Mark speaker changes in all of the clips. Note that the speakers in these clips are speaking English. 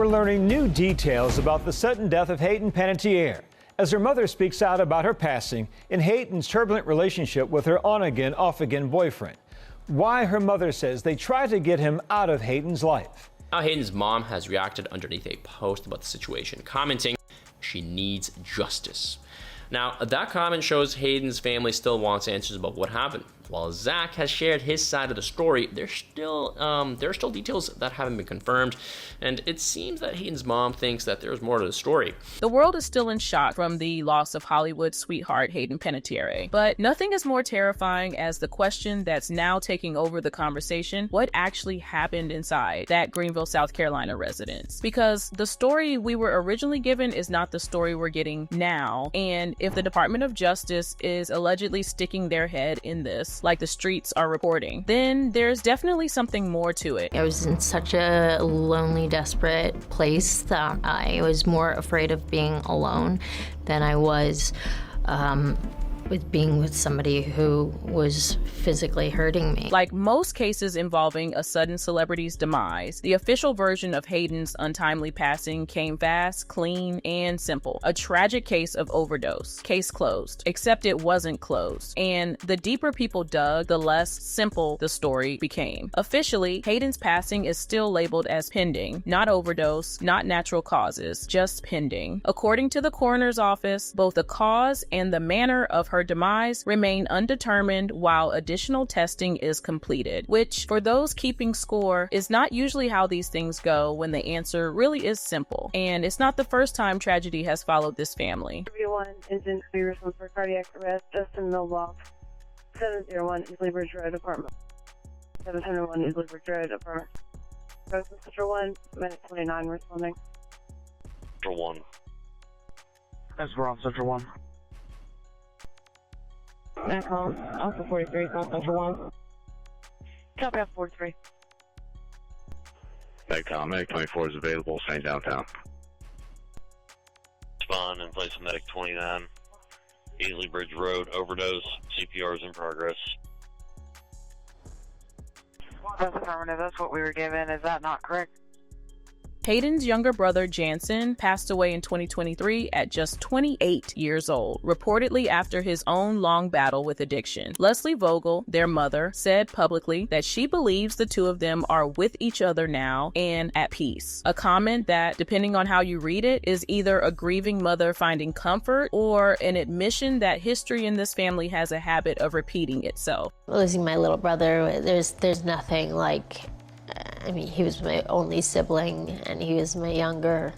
Speaker 1: we're learning new details about the sudden death of Hayden Panettiere as her mother speaks out about her passing and Hayden's turbulent relationship with her on-again, off-again boyfriend. Why her mother says they tried to get him out of Hayden's life.
Speaker 2: Now Hayden's mom has reacted underneath a post about the situation, commenting she needs justice. Now, that comment shows Hayden's family still wants answers about what happened. While Zach has shared his side of the story, there are still details that haven't been confirmed, and it seems that Hayden's mom thinks that there's more to the story.
Speaker 3: The world is still in shock from the loss of Hollywood sweetheart Hayden Panettiere, but nothing is more terrifying as the question that's now taking over the conversation: what actually happened inside that Greenville, South Carolina residence? Because the story we were originally given is not the story we're getting now, and if the Department of Justice is allegedly sticking their head in this, like the streets are reporting, then there's definitely something more to it.
Speaker 4: I was in such a lonely, desperate place that I was more afraid of being alone than I was with being with somebody who was physically hurting me.
Speaker 3: Like most cases involving a sudden celebrity's demise, the official version of Hayden's untimely passing came fast, clean, and simple. A tragic case of overdose. Case closed. Except it wasn't closed. And the deeper people dug, the less simple the story became. Officially, Hayden's passing is still labeled as pending. Not overdose, not natural causes, just pending. According to the coroner's office, both the cause and the manner of her demise remain undetermined while additional testing is completed, which, for those keeping score, is not usually how these things go when the answer really is simple. And it's not the first time tragedy has followed this family.
Speaker 5: Everyone is in responsible for cardiac arrest. Justin Milboff, 701 East Bridge Road, apartment. 701 East Bridge Road, apartment. Central 1, minute 29 responding.
Speaker 6: Central 1.
Speaker 7: That's wrong, Central 1.
Speaker 5: Back home, also 43, South Central 1. Copy out 43.
Speaker 6: Back Medic 24 is available, same downtown.
Speaker 8: Respond in place of Medic 29. Easley Bridge Road, overdose. CPR is in progress.
Speaker 7: That's affirmative. That's what we were given. Is that not correct?
Speaker 3: Hayden's younger brother, Jansen, passed away in 2023 at just 28 years old, reportedly after his own long battle with addiction. Leslie Vogel, their mother, said publicly that she believes the two of them are with each other now and at peace. A comment that, depending on how you read it, is either a grieving mother finding comfort or an admission that history in this family has a habit of repeating itself.
Speaker 4: Losing my little brother, there's nothing like... I mean, he was my only sibling, and he was my younger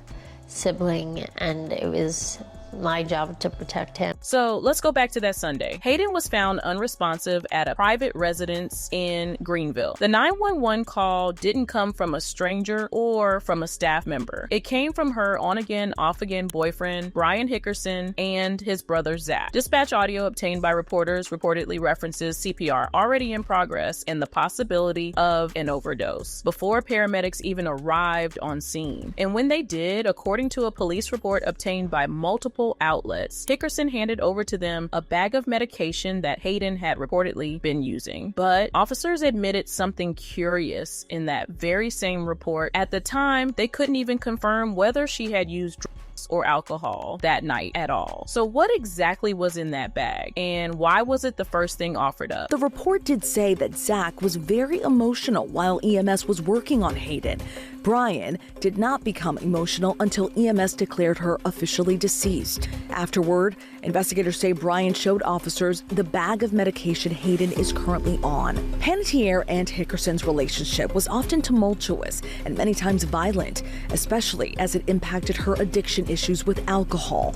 Speaker 4: sibling, and it was my job to protect him.
Speaker 3: So let's go back to that Sunday. Hayden was found unresponsive at a private residence in Greenville. The 911 call didn't come from a stranger or from a staff member. It came from her on-again, off-again boyfriend, Brian Hickerson, and his brother, Zach. Dispatch audio obtained by reporters reportedly references CPR already in progress and the possibility of an overdose before paramedics even arrived on scene. And when they did, according to a police report obtained by multiple outlets, Hickerson handed over to them a bag of medication that Hayden had reportedly been using. But officers admitted something curious in that very same report. At the time, they couldn't even confirm whether she had used drugs or alcohol that night at all. So what exactly was in that bag, and why was it the first thing offered up?
Speaker 9: The report did say that Zach was very emotional while EMS was working on Hayden. Brian did not become emotional until EMS declared her officially deceased. Afterward, investigators say Brian showed officers the bag of medication Hayden is currently on. Panettiere and Hickerson's relationship was often tumultuous and many times violent, especially as it impacted her addiction issues with alcohol.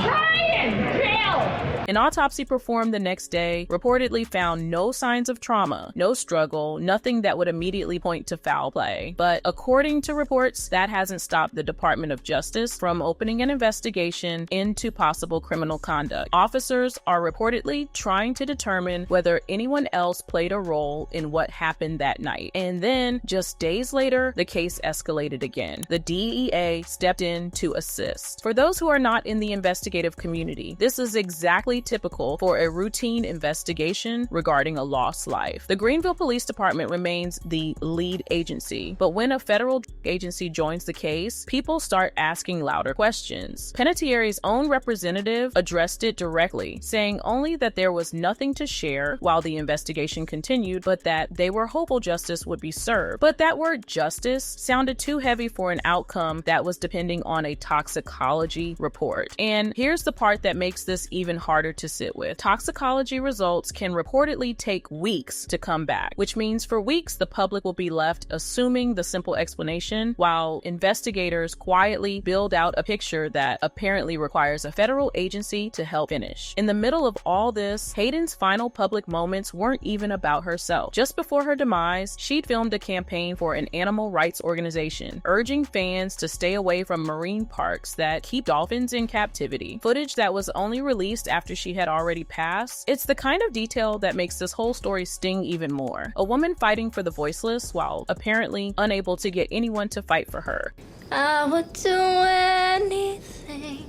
Speaker 10: Brian, Bill!
Speaker 3: An autopsy performed the next day reportedly found no signs of trauma, no struggle, nothing that would immediately point to foul play. But according to reports, that hasn't stopped the Department of Justice from opening an investigation into possible criminal conduct. Officers are reportedly trying to determine whether anyone else played a role in what happened that night. And then, just days later, the case escalated again. The DEA stepped in to assist. For those who are not in the investigative community, this is exactly typical for a routine investigation regarding a lost life. The Greenville Police Department remains the lead agency, but when a federal agency joins the case, people start asking louder questions. Panettiere's own representative addressed it directly, saying only that there was nothing to share while the investigation continued, but that they were hopeful justice would be served. But that word justice sounded too heavy for an outcome that was depending on a toxicology report. And here's the part that makes this even harder to sit with. Toxicology results can reportedly take weeks to come back, which means for weeks the public will be left assuming the simple explanation while investigators quietly build out a picture that apparently requires a federal agency to help finish. In the middle of all this, Hayden's final public moments weren't even about herself. Just before her demise, she'd filmed a campaign for an animal rights organization, urging fans to stay away from marine parks that keep dolphins in captivity. Footage that was only released after she had already passed. It's the kind of detail that makes this whole story sting even more. A woman fighting for the voiceless while apparently unable to get anyone to fight for her.
Speaker 4: I would do anything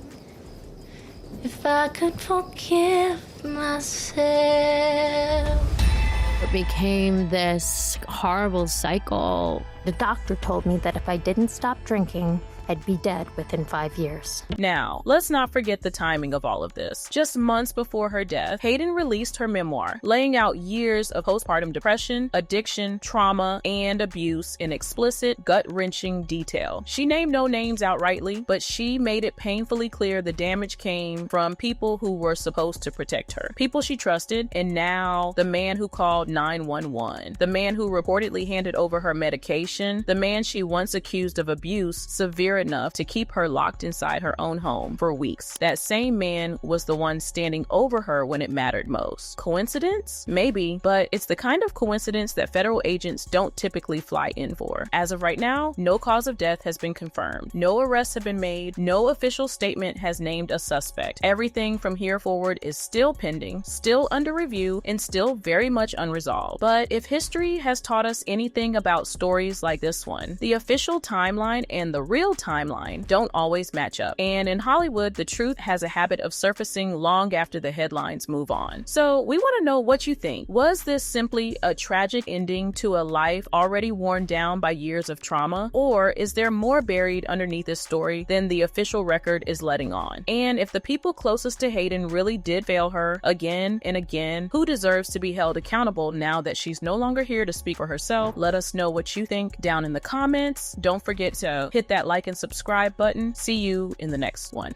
Speaker 4: if I could forgive myself. It became this horrible cycle. The doctor told me that if I didn't stop drinking, I'd be dead within 5 years.
Speaker 3: Now, let's not forget the timing of all of this. Just months before her death, Hayden released her memoir, laying out years of postpartum depression, addiction, trauma, and abuse in explicit, gut-wrenching detail. She named no names outrightly, but she made it painfully clear the damage came from people who were supposed to protect her, people she trusted, and now the man who called 911, the man who reportedly handed over her medication, the man she once accused of abuse severe enough to keep her locked inside her own home for weeks. That same man was the one standing over her when it mattered most. Coincidence? Maybe, but it's the kind of coincidence that federal agents don't typically fly in for. As of right now, no cause of death has been confirmed. No arrests have been made. No official statement has named a suspect. Everything from here forward is still pending, still under review, and still very much unresolved. But if history has taught us anything about stories like this one, the official timeline and the real timeline don't always match up. And in Hollywood, the truth has a habit of surfacing long after the headlines move on. So we want to know what you think. Was this simply a tragic ending to a life already worn down by years of trauma? Or is there more buried underneath this story than the official record is letting on? And if the people closest to Hayden really did fail her again and again, who deserves to be held accountable now that she's no longer here to speak for herself? Let us know what you think down in the comments. Don't forget to hit that like and subscribe button. See you in the next one.